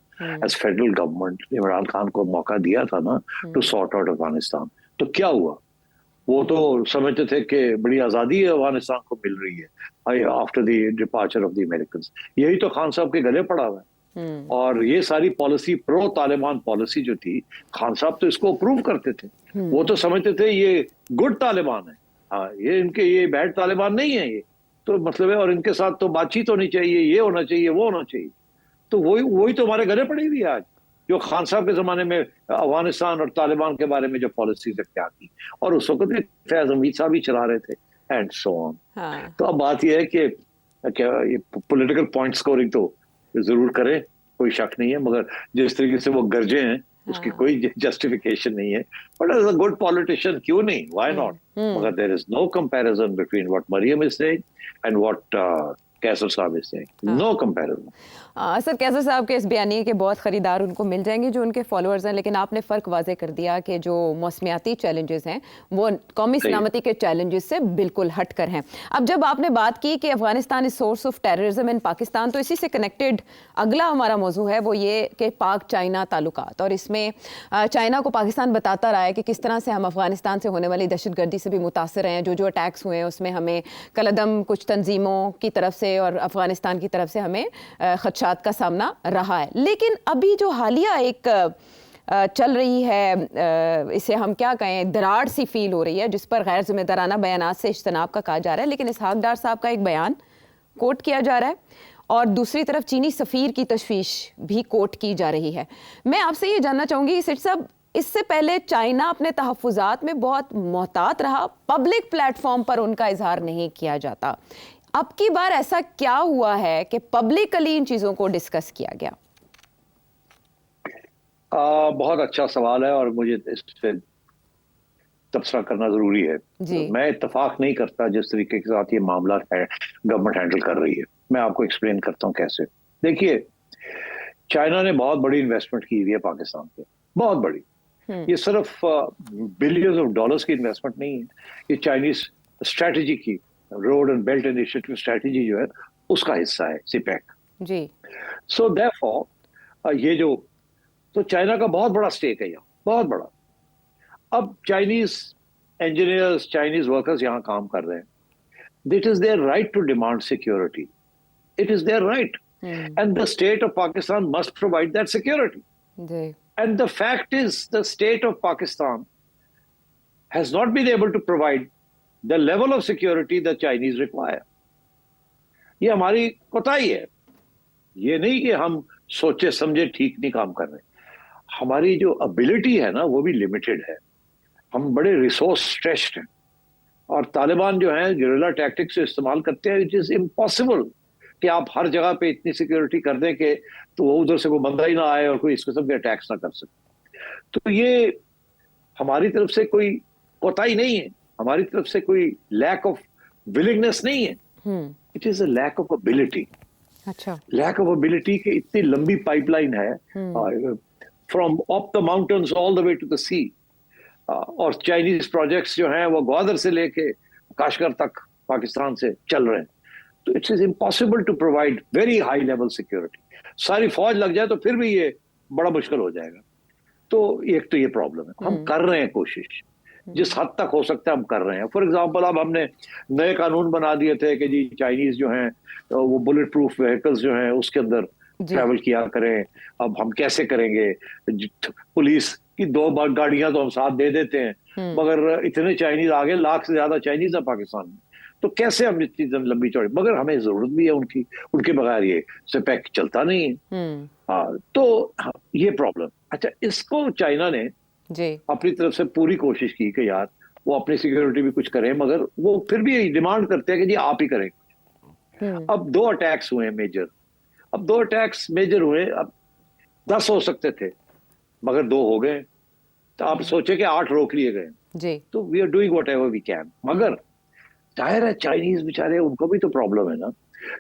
as federal government, Imran Khan को मौका दिया था ना टू सॉर्ट आउट अफगानिस्तान। तो क्या हुआ? वो तो समझते थे कि बड़ी आजादी अफगानिस्तान को मिल रही है after the departure of the American. यही तो खान साहब के गले पड़ा हुआ है। और ये सारी पॉलिसी प्रो तालिबान पॉलिसी जो थी, खान साहब तो इसको अप्रूव करते थे। वो तो समझते थे ये गुड तालिबान है, हाँ ये बैड तालिबान नहीं है, ये तो मतलब है, और इनके साथ तो बातचीत होनी चाहिए, ये होना चाहिए, वो होना चाहिए। तो वही तो हमारे गले पड़ी हुई है आज, जो खान साहब के जमाने में अफगानिस्तान और तालिबान के बारे में जो पॉलिसीज क्या की, और उस वक्त फैज हमीद साहब ही चला रहे थे एंड सो ऑन। तो अब बात यह है कि ये पॉलिटिकल पॉइंट स्कोरिंग तो जरूर करें, कोई शक नहीं है, मगर जिस तरीके से वो गरजे हैं उसकी कोई जस्टिफिकेशन नहीं है। But as a good politician क्यों नहीं, व्हाई नॉट? मगर there is no comparison between what Maryam is saying and what Qaiser sahab इससे, नो कंपैरिजन। सर कैसर साहब के इस बयानी के बहुत खरीदार उनको मिल जाएंगे जो उनके फॉलोअर्स हैं, लेकिन आपने फ़र्क वाजे कर दिया कि जो मौसमियाती चैलेंजेस हैं वो कौमी सलामती के चैलेंजेस से बिल्कुल हटकर हैं। अब जब आपने बात की कि Afghanistan is source of terrorism in Pakistan, तो इसी से कनेक्टेड अगला हमारा मौजू है वो ये कि पाक चाइना ताल्लुकात, और इसमें चाइना को पाकिस्तान बताता रहा है कि किस तरह से हम अफगानिस्तान से होने वाली दहशतगर्दी से भी मुतासर हैं। जो अटैक्स हुए हैं उसमें हमें कलदम कुछ तंजीमों की तरफ से और अफगानिस्तान की तरफ से हमें खदशात का सामना रहा है। लेकिन अभी जो हालिया एक चल रही है, इसे हम क्या कहें, दरार सी फील हो रही है, जिस पर गैर जिम्मेदाराना बयानात से इज्तनाब का कहा जा रहा है। लेकिन इसहाक डार साहब का एक बयान कोट किया जा रहा है और दूसरी तरफ चीनी सफ़ीर की तशवीश भी कोट की जा रही है। मैं आपसे ये जानना चाहूँगी सेठ साहब, इससे पहले चाइना अपने तहफ़्फ़ुज़ात में बहुत मोहतात रहा, पब्लिक प्लेटफॉर्म पर उनका इजहार नहीं किया जाता। अब की बार ऐसा क्या हुआ है कि पब्लिकली इन चीज़ों को डिस्कस किया गया? बहुत अच्छा सवाल है और मुझे इस पे तबसरा करना जरूरी है। मैं इत्तेफाक नहीं करता जिस तरीके के साथ ये मामला है गवर्नमेंट हैंडल कर रही है। मैं आपको एक्सप्लेन करता हूँ कैसे। देखिए, चाइना ने बहुत बड़ी इन्वेस्टमेंट की हुई है पाकिस्तान पे, बहुत बड़ी। ये सिर्फ बिलियंस ऑफ डॉलर्स की इन्वेस्टमेंट नहीं है, ये चाइनीज स्ट्रेटजी की road and belt initiative strategy जो है उसका हिस्सा है सीपैक जी। सो देयरफॉर ये जो तो चाइना का बहुत बड़ा स्टेक है यहाँ, बहुत बड़ा। अब चाइनीज इंजीनियर्स, चाइनीज वर्कर्स यहाँ काम कर रहे हैं। It is their right to demand security, it is their right, and the state of Pakistan must provide that security. And the fact is the state of Pakistan has not been able to provide the level of security the Chinese require. ये हमारी कोताही है, ये नहीं कि हम सोचे समझे ठीक नहीं काम कर रहे। हमारी जो एबिलिटी है ना वो भी लिमिटेड है, हम बड़े रिसोर्स स्ट्रेच्ड हैं और तालिबान जो है गेरिल्ला टैक्टिक्स से इस्तेमाल करते हैं। इट इज इम्पॉसिबल कि आप हर जगह पे इतनी सिक्योरिटी कर दें कि तो वो उधर से कोई बंदा ही ना आए और कोई इस किस्म के अटैक्स ना कर सके। तो ये हमारी तरफ से कोई कोताही नहीं है, हमारी तरफ से कोई लैक ऑफ विलिंगनेस नहीं है, it is a lack of ability. अच्छा, लैक ऑफ एबिलिटी कि इतनी लंबी पाइपलाइन है from up the mountains all the way to the sea, और चाइनीज प्रोजेक्ट्स जो हैं वो ग्वादर से लेके काशगर तक पाकिस्तान से चल रहे हैं। तो it's is impossible to provide very high level security. सारी फौज लग जाए तो फिर भी ये बड़ा मुश्किल हो जाएगा। तो एक तो ये प्रॉब्लम है। हम कर रहे हैं कोशिश, जिस हद तक हो सकता है हम कर रहे हैं। फॉर एग्जांपल, अब हमने नए कानून बना दिए थे कि जी चाइनीज जो हैं वो बुलेट प्रूफ व्हीकल्स जो हैं उसके अंदर ट्रैवल किया करें। अब हम कैसे करेंगे? पुलिस की 2 गाड़ियां तो हम साथ दे देते हैं, मगर इतने चाइनीज आगे, लाख से ज्यादा चाइनीज है पाकिस्तान में, तो कैसे हम इतनी लंबी चौड़ी, मगर हमें जरूरत भी है उनकी, उनके बगैर ये सिपैक चलता नहीं है। तो ये प्रॉब्लम। अच्छा, इसको चाइना ने जी अपनी तरफ से पूरी कोशिश की कि यार वो अपनी सिक्योरिटी भी कुछ करें, मगर वो फिर भी डिमांड करते हैं कि जी आप ही करें कुछ। अब 2 अटैक्स हुए मेजर, अब 2 अटैक्स मेजर हुए, अब 10 हो सकते थे मगर 2 हो गए। तो आप सोचे कि 8 रोक लिए गए जी। तो we are doing whatever we can, मगर जाहिर है चाइनीज बेचारे, उनको भी तो प्रॉब्लम है ना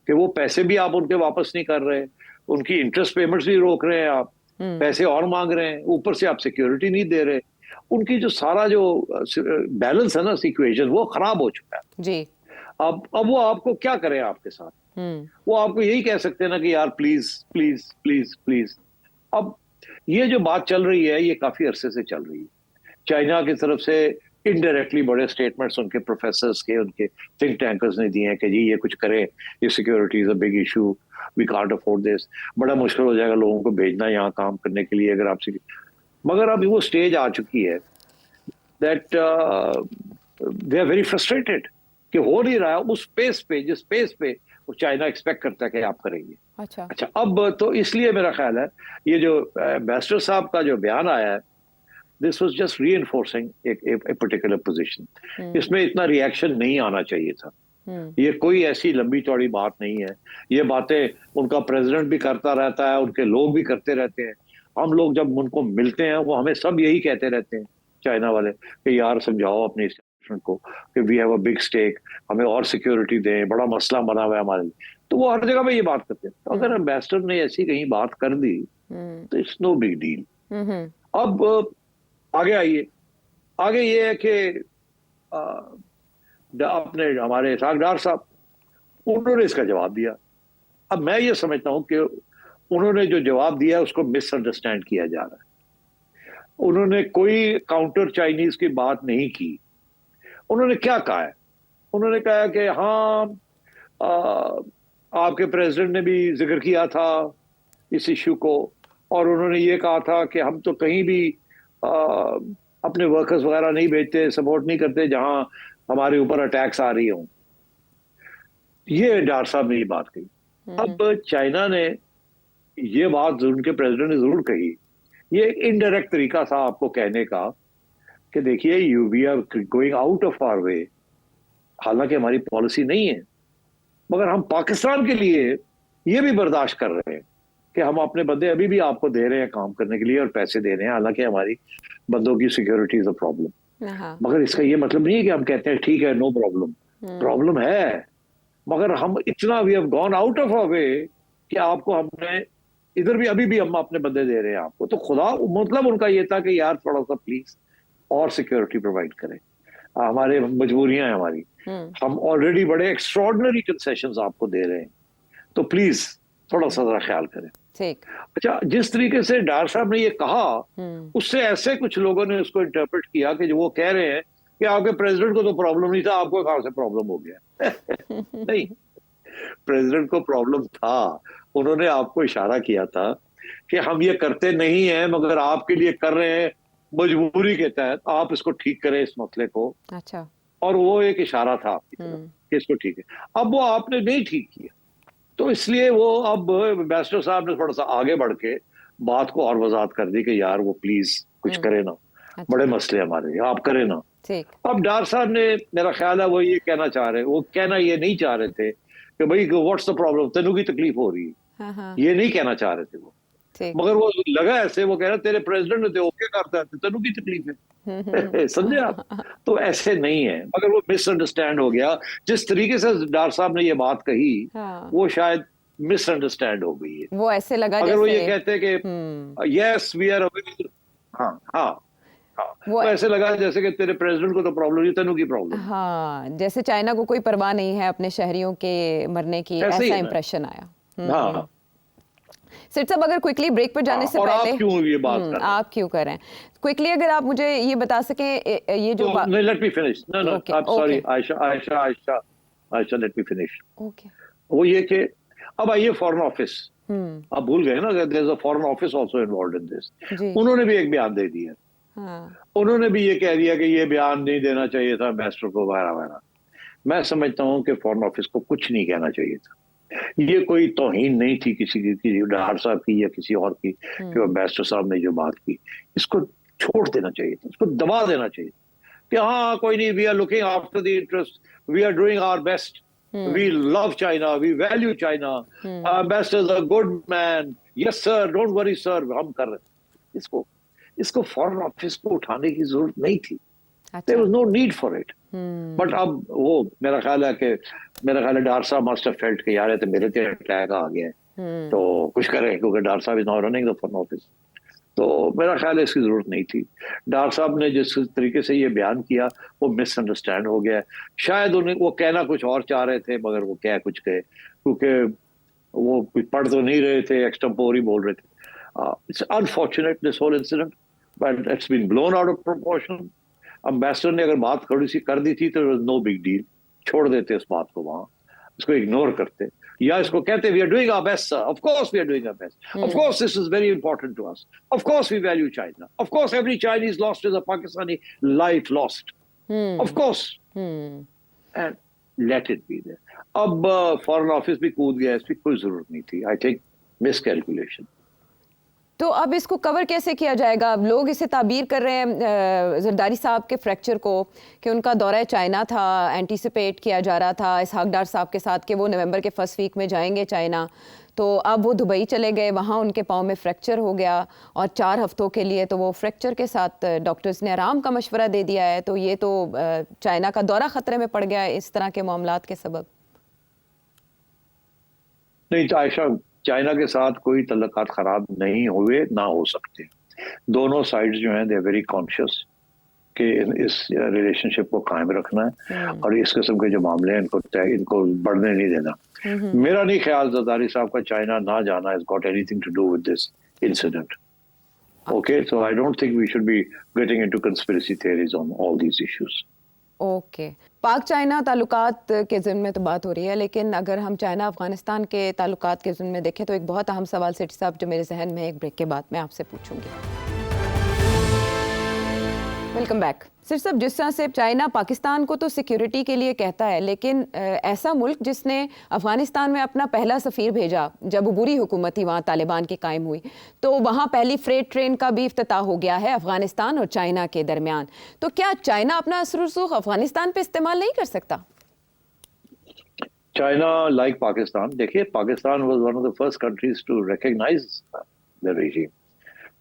कि वो पैसे भी आप उनके वापस नहीं कर रहे, उनकी इंटरेस्ट पेमेंट्स भी रोक रहे हैं, आप पैसे और मांग रहे हैं, ऊपर से आप सिक्योरिटी नहीं दे रहे। उनकी जो सारा जो बैलेंस है ना इक्वेशन, वो खराब हो चुका है जी। अब वो आपको क्या करें आपके साथ? वो आपको यही कह सकते हैं ना कि यार प्लीज प्लीज प्लीज प्लीज। अब ये जो बात चल रही है ये काफी अरसे से चल रही है। चाइना की तरफ से इनडायरेक्टली बड़े स्टेटमेंट्स उनके प्रोफेसर्स के, उनके थिंक टैंकर्स ने दिए हैं कि जी ये कुछ करें, ये security is a big issue, we can't afford this, बड़ा मुश्किल हो जाएगा लोगों को भेजना यहाँ काम करने के लिए अगर आपसे। मगर अभी वो स्टेज आ चुकी है that they are very frustrated कि हो नहीं रहा है उस पेस पे, जिस पेस पे वो चाइना एक्सपेक्ट करता है कि आप करेंगे। अच्छा, अब तो इसलिए मेरा ख्याल है ये जो एम्बेसडर साहब का जो बयान आया है, this was just reinforcing a particular position. इसमें इतना रिएक्शन नहीं आना चाहिए था। ये कोई ऐसी लंबी चौड़ी बात नहीं है। ये बातें उनका प्रेसिडेंट भी करता रहता है, उनके लोग भी करते रहते हैं। हम लोग जब उनको मिलते हैं वो हमें सब यही कहते रहते हैं चाइना वाले कि यार समझाओ अपने एस्टेब्लिशमेंट को कि we have a big stake, हमें और सिक्योरिटी दें, बड़ा मसला बना हुआ है हमारे लिए। तो वो हर जगह पे ये बात करते हैं। तो अगर एम्बेसडर ने ऐसी कहीं बात कर दी तो इट्स नो बिग डील। अब आगे आइए, आगे ये है कि अपने हमारे इसहाक डार साहब, उन्होंने इसका जवाब दिया। अब मैं ये समझता हूं कि उन्होंने जो जवाब दिया उसको मिसअंडरस्टैंड किया जा रहा है। उन्होंने कोई काउंटर चाइनीज की बात नहीं की। उन्होंने क्या कहा है? उन्होंने कहा कि हाँ, आपके प्रेसिडेंट ने भी जिक्र किया था इस इश्यू को, और उन्होंने ये कहा था कि हम तो कहीं भी अपने वर्कर्स वगैरह नहीं भेजते, सपोर्ट नहीं करते जहां हमारे ऊपर अटैक्स आ रही हों। ये डार साहब ने ये बात कही। अब चाइना ने ये बात उनके प्रेसिडेंट ने जरूर कही। ये एक इनडायरेक्ट तरीका था आपको कहने का कि देखिए we are going out of our way, हालांकि हमारी पॉलिसी नहीं है, मगर हम पाकिस्तान के लिए ये भी बर्दाश्त कर रहे हैं कि हम अपने बंदे अभी भी आपको दे रहे हैं काम करने के लिए और पैसे दे रहे हैं, हालांकि हमारी बंदों की सिक्योरिटी इज अ प्रॉब्लम। मगर इसका ये मतलब नहीं है कि हम कहते हैं ठीक है नो प्रॉब्लम, प्रॉब्लम है, मगर हम इतना we have gone out of a way कि आपको हमने इधर भी अभी भी हम अपने बंदे दे रहे हैं आपको। तो खुदा मतलब उनका ये था कि यार थोड़ा सा प्लीज और सिक्योरिटी प्रोवाइड करें, हमारे मजबूरियां हैं हमारी, हम ऑलरेडी बड़े एक्स्ट्रॉर्डिनरी कंसेशंस आपको दे रहे हैं, तो प्लीज थोड़ा सा जरा ख्याल करें। ठीक। अच्छा, जिस तरीके से डार साहब ने ये कहा उससे ऐसे कुछ लोगों ने उसको इंटरप्रेट किया कि जो वो कह रहे हैं कि आपके प्रेसिडेंट को तो प्रॉब्लम नहीं था, आपको कहां से प्रॉब्लम हो गया। नहीं, प्रेसिडेंट को प्रॉब्लम था। उन्होंने आपको इशारा किया था कि हम ये करते नहीं हैं मगर आपके लिए कर रहे हैं, मजबूरी के तहत आप इसको ठीक करें इस मसले को। अच्छा। और वो एक इशारा था आपकी तरफ कि इसको ठीक है। अब वो आपने नहीं ठीक किया, तो इसलिए वो अब एम्बेसडर साहब ने थोड़ा सा आगे बढ़ के बात को और वजाहत कर दी कि यार वो प्लीज कुछ करे ना, बड़े मसले हमारे, आप करें ना। अब डार साहब ने, मेरा ख्याल है वो ये कहना चाह रहे, वो कहना ये नहीं चाह रहे थे कि भाई व्हाट्स द प्रॉब्लम, तेनू की तकलीफ हो रही है, ये नहीं कहना चाह रहे थे वो, मगर वो लगा ऐसे, वो कह रहे तेरे प्रेसिडेंट ने तो ओके करता है, तेनू की तकलीफ है। समझे आप? तो ऐसे नहीं है, मगर वो मिसअंडरस्टैंड हो गया। जिस तरीके से डार साहब ने ये बात कही वो शायद मिसअंडरस्टैंड हो गई है। वो ऐसे लगा अगर जैसे वो ये कहते कि यस वी आर, हाँ हाँ, वो ऐसे लगा जैसे कि तेरे प्रेसिडेंट को तो प्रॉब्लम नहीं, तेनू की प्रॉब्लम। हाँ, जैसे चाइना को कोई परवाह नहीं है अपने शहरियों के मरने की, ऐसा इंप्रेशन आया। हाँ। सिर साहब, अगर क्विकली ब्रेक पर जाने से पहले आप क्यों ये बात कर रहे हैं? आप क्यों कर रहे हैं? क्विकली अगर आप मुझे ये बता सकें, ये जो let me finish. No no, I am sorry Ayesha, let me finish. Okay. वो ये कि अब आइए फॉरेन ऑफिस, आप भूल गए ना, there is a foreign office also involved in this. उन्होंने भी एक बयान दे दिया। उन्होंने भी ये कह दिया कि ये बयान नहीं देना चाहिए था एम्बेसडर को वगैरह वगैरह। मैं समझता हूँ कि फॉरेन ऑफिस को कुछ नहीं कहना चाहिए था। ये कोई तौहीन नहीं थी किसी डार साहब की या किसी और की कि एम्बेसडर साहब ने जो बात की, इसको छोड़ देना चाहिए था, इसको दबा देना चाहिए कि हाँ कोई नहीं, we are looking after the interest, we are doing our best, we love China, we value China, ambassador is a good man, yes sir, don't worry sir, हम कर रहे। इसको फॉरेन ऑफिस को उठाने की जरूरत नहीं थी। There was no need for it. But अब वो मेरा ख्याल है डार साहब मस्ट हैव फेल्ट कि यार तो मेरे पे अटैक आ गया है, तो कुछ करें, क्योंकि डार साहब is not running the foreign office. तो मेरा ख्याल है इसकी जरूरत नहीं थी। डार साहब ने जिस तरीके से ये बयान किया वो मिसअंडरस्टैंड हो गया। शायद उन्हें वो कहना कुछ और चाह रहे थे, मगर वो कह कुछ गए, क्योंकि वो पढ़ तो नहीं रहे थे, एक्सटेम्पोरी बोल रहे थे। It's unfortunate this whole incident, but it's been blown out of proportion. Ambassador ने अगर बात थोड़ी सी कर दी थी तो नो बिग डील, छोड़ देते उस बात को, वहां इसको इग्नोर करते, या इसको कहते we are doing our best sir, of course we are doing our best, of course this is very important to us, of course we value China, of course every Chinese lost is a Pakistani life lost, of course, and let it be there. अब foreign office भी कूद गया, इसकी कोई जरूरत नहीं थी। I think miscalculation. तो अब इसको कवर कैसे किया जाएगा? लोग इसे ताबीर कर रहे हैं जरदारी साहब के फ्रैक्चर को कि उनका दौरा चाइना था, एंटीसिपेट किया जा रहा था इसहाक डार साहब के साथ कि वो नवंबर के फर्स्ट वीक में जाएंगे चाइना। तो अब वो दुबई चले गए, वहाँ उनके पाँव में फ्रैक्चर हो गया और 4 हफ्तों के लिए तो वो फ्रैक्चर के साथ डॉक्टर्स ने आराम का मशवरा दे दिया है। तो ये तो चाइना का दौरा ख़तरे में पड़ गया इस तरह के मामलात के सबब। नहीं तो आयशा, चाइना के साथ कोई तल्लुकात खराब नहीं हुए, ना हो सकते। दोनों साइड्स जो हैं दे आर वेरी कॉन्शियस कि इस रिलेशनशिप को कायम रखना है और इस किस्म के जो मामले हैं इनको बढ़ने नहीं देना। मेरा नहीं ख्याल जरदारी साहब का चाइना ना जाना has got anything to do with this incident. Okay, so I don't think we should be getting into conspiracy theories on all these issues. Okay, पाक चाइना ताल्लुकात के ज़िम्न में तो बात हो रही है, लेकिन अगर हम चाइना अफगानिस्तान के ताल्लुकात के ज़िम्न में देखें तो एक बहुत अहम सवाल सेठी साहब जो मेरे जहन में एक ब्रेक के बाद मैं आपसे पूछूंगी। Welcome back. सिर्फ सब जिस तरह से चाइना पाकिस्तान को तो सिक्योरिटी के लिए कहता है, लेकिन ऐसा मुल्क जिसने अफगानिस्तान में अपना पहला सफ़ीर भेजा जब बुरी हुकूमत थी वहाँ तालिबान की कायम हुई, तो वहाँ पहली फ्रेट ट्रेन का भी इफ्तिताह हो गया है अफगानिस्तान और चाइना के दरमियान। तो क्या चाइना अपना असर रसूख अफगानिस्तान पे इस्तेमाल नहीं कर सकता? China, like Pakistan, देखिए Pakistan was one of the first countries to recognize the regime.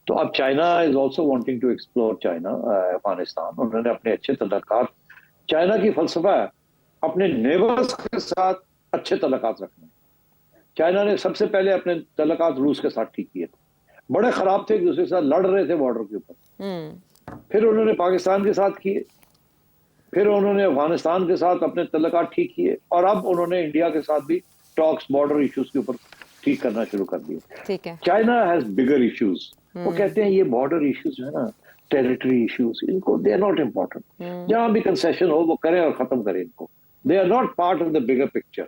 तो अब China is also wanting to explore China Afghanistan. उन्होंने अपने अच्छे तल्लुकात, चाइना की फलसफा है अपने नेबर्स के साथ अच्छे तल्लुकात रखने। चाइना ने सबसे पहले अपने तल्लुकात रूस के साथ ठीक किए थे, बड़े खराब थे, एक दूसरे के साथ लड़ रहे थे बॉर्डर के ऊपर। फिर उन्होंने पाकिस्तान के साथ किए, फिर उन्होंने अफगानिस्तान के साथ अपने तल्लुकात ठीक किए और अब उन्होंने इंडिया के साथ भी टॉक्स बॉर्डर इश्यूज के ऊपर ठीक करना शुरू कर दिए। ठीक है, चाइना हैज बिगर इश्यूज। वो कहते हैं ये बॉर्डर इश्यूज है ना, टेरिटरी इश्यूज, इनको दे आर नॉट इम्पोर्टेंट। जहां भी कंसेशन हो वो करें और खत्म करें इनको। They are not part of the bigger picture.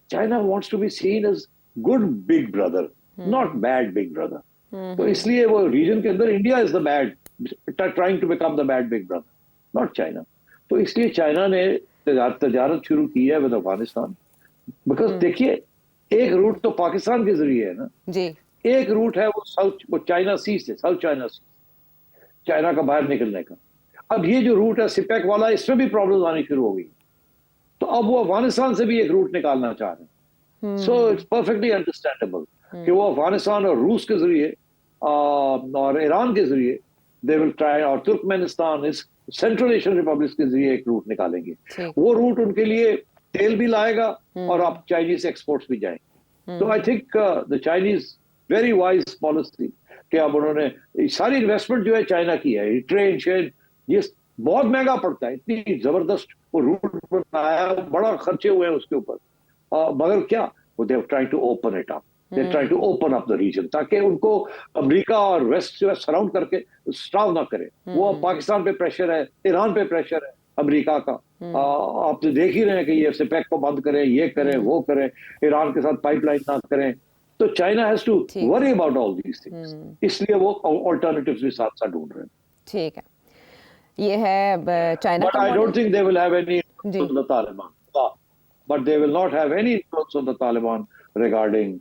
China wants to be seen as good big brother, not bad big brother. तो इसलिए वो रीजन के अंदर India is the bad, trying to become the bad big brother, not China. तो इसलिए China ने तजारत शुरू की है विद अफगानिस्तान। बिकॉज देखिए, एक रूट तो पाकिस्तान के जरिए है ना जी, एक रूट है वो चाइना सी से, साउथ चाइना सी, चाइना का बाहर निकलने का। अब ये जो रूट है सिपेक वाला, इसमें भी प्रॉब्लम आनी शुरू हो गई, तो अब वो अफगानिस्तान से भी एक रूट निकालना चाह रहे हैं। सो इट्स परफेक्टली अंडरस्टैंडेबल कि वो अफगानिस्तान और रूस के जरिए और ईरान के जरिए दे विल ट्राई, और तुर्कमेनिस्तान, इस सेंट्रल एशियन रिपब्लिक के जरिए एक रूट निकालेंगे। वो रूट उनके लिए तेल भी लाएगा और आप चाइनीज एक्सपोर्ट्स भी जाएंगे। तो I think the Chinese very wise policy कि अब उन्होंने सारी इन्वेस्टमेंट जो है चाइना की है, ट्रेन शेन, ये बहुत महंगा पड़ता है, इतनी जबरदस्त वो रूट बनाया, बड़ा खर्चे हुए हैं उसके ऊपर, मगर क्या वो they trying to open it up, they trying to open up the region, ताकि उनको अमेरिका और वेस्ट जो है सराउंड करके स्ट्राव ना करे। वो पाकिस्तान पे प्रेशर है, ईरान पे प्रेशर है अमेरिका का। आप तो देख ही रहे हैं कि ये सिपेक को बंद करें, ये करें, वो करें, ईरान के साथ पाइपलाइन ना करें। तो China has to worry about all these things, इसलिए वो ऑल्टरनेटिव्स भी साथ साथ ढूंढ रहे हैं। ठीक है, ये है China. But I don't think they will have any influence on the Taliban, but they will not have any influence on the Taliban regarding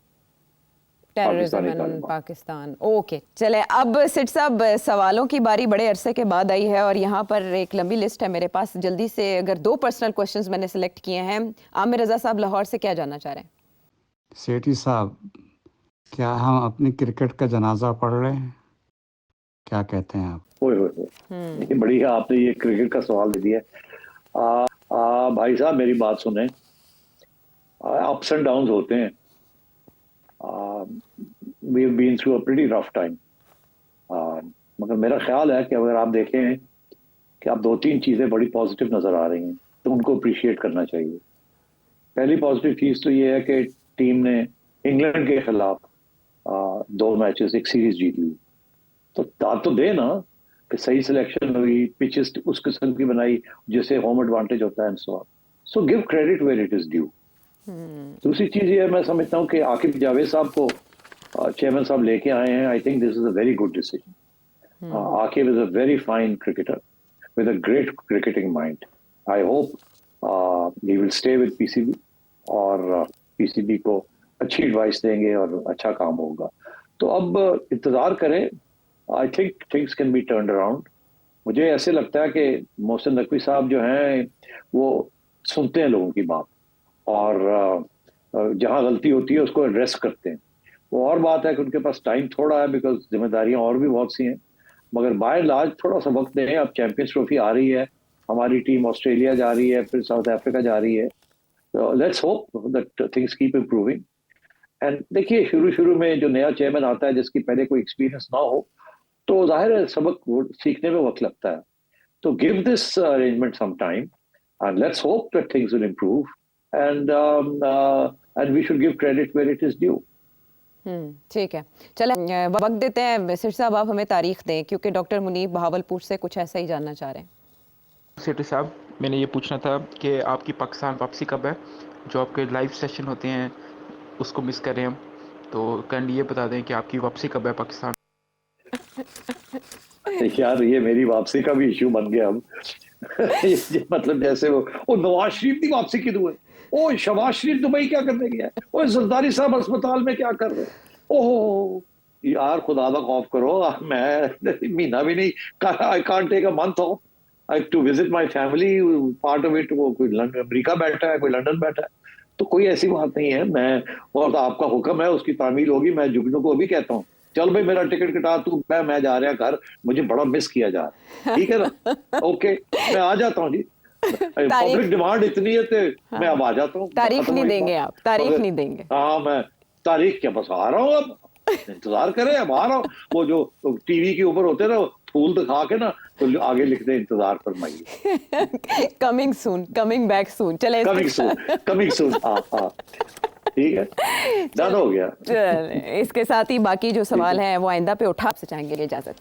terrorism in Pakistan. Okay, चले अब सिट साहब, सवालों की बारी बड़े अरसे के बाद आई है और यहाँ पर एक लंबी लिस्ट है मेरे पास। जल्दी से अगर 2 पर्सनल क्वेश्चंस मैंने सिलेक्ट किए हैं। आमिर रजा साहब लाहौर से क्या जानना चाह रहे हैं? सेठी साहब, क्या हम अपनी क्रिकेट का जनाजा पढ़ रहे हैं? क्या कहते हैं आप? ये बड़ी है, आपने ये क्रिकेट का सवाल दे दिया। भाई साहब मेरी बात सुने, अप्स एंड डाउन्स होते हैं। We have been through a pretty rough time, मगर मेरा ख्याल है कि अगर आप देखें कि आप 2-3 चीज़ें बड़ी पॉजिटिव नज़र आ रही हैं तो उनको अप्रिशिएट करना चाहिए। पहली पॉजिटिव चीज़ तो ये है कि टीम ने इंग्लैंड के खिलाफ 2 मैचेस, एक सीरीज जीत ली। तो दाद तो दे ना कि सही सिलेक्शन हुई, पिचेस उस किस्म की बनाई जिससे होम एडवांटेज होता है, so give credit where it is due. दूसरी चीज ये मैं समझता हूँ कि आकिब जावेद साहब को चेयरमैन साहब लेके आए हैं। I think this is a very good decision. Aqib is a very fine cricketer with a great cricketing mind. I hope he will stay with PCB और पीसीबी को अच्छी एडवाइस देंगे और अच्छा काम होगा। तो अब इंतजार करें, I think things can be turned around. मुझे ऐसे लगता है कि मोहसिन नकवी साहब जो हैं वो सुनते हैं लोगों की बात और जहां गलती होती है उसको एड्रेस करते हैं। वो और बात है कि उनके पास टाइम थोड़ा है बिकॉज जिम्मेदारियां और भी बहुत सी हैं, मगर बाय एंड लार्ज थोड़ा सा वक्त दें। अब चैंपियंस ट्रॉफी आ रही है, हमारी टीम ऑस्ट्रेलिया जा रही है, फिर साउथ अफ्रीका जा रही है। Let's hope that things keep improving and देखिए शुरू में जो नया चेयरमैन आता है जिसकी पहले कोई एक्सपीरियंस ना हो, तो जाहिर है सबक सीखने में वक्त लगता है. तो give this arrangement some time and let's hope that things will improve, and we should give credit where it is due. ठीक है, चले वक्त देते हैं. सिर साहब आप हमें तारीख दें, क्योंकि डॉक्टर मुनीब बहावलपुर से कुछ ऐसा ही जानना चाह रहे हैं. सेठी साहब, मैंने ये पूछना था कि आपकी पाकिस्तान वापसी कब है? जो आपके लाइव सेशन होते हैं उसको मिस कर रहे हैं हम, तो काइंडली ये बता दें कि आपकी वापसी कब है पाकिस्तान? यार ये मेरी वापसी का भी इशू बन गया अब. मतलब जैसे वो नवाज शरीफ की वापसी की दुआ है. ओ शहबाज शरीफ दुबई क्या करने गया है? ओ जरदारी साहब अस्पताल में क्या कर रहे हैं? ओहो यार खुदा दा खौफ करो. मैं महीना भी नहीं, I can't take a month off. I to visit my family. Part of it वो कोई अमेरिका बैठा है, कोई लंदन बैठा है, तो कोई ऐसी बात नहीं है. मैं और आपका हुक्म है उसकी तामील होगी. मैं जुगनू को भी कहता हूँ चल भाई मेरा टिकट कटा तू, मैं जा रहा घर, मुझे बड़ा मिस किया जा रहा. ठीक है ना? ओके मैं आ जाता हूँ जी. पब्लिक डिमांड इतनी है तो मैं अब आ जाता हूँ. तारीख नहीं देंगे आप? तारीख नहीं देंगे? हाँ मैं तारीख क्या, बस आ रहा हूँ. अब इंतजार करें, अब आ रहा हूँ. वो जो टीवी के ऊपर होते हैं ना फूल दिखा के ना, तो आगे लिखते इंतजार फरमाइए. Coming soon, coming back soon. चले कमिंग सून. हाँ ठीक है, डन हो गया. इसके साथ ही बाकी जो सवाल हैं वो आइंदा पे उठा. आपसे चाहेंगे इजाजत.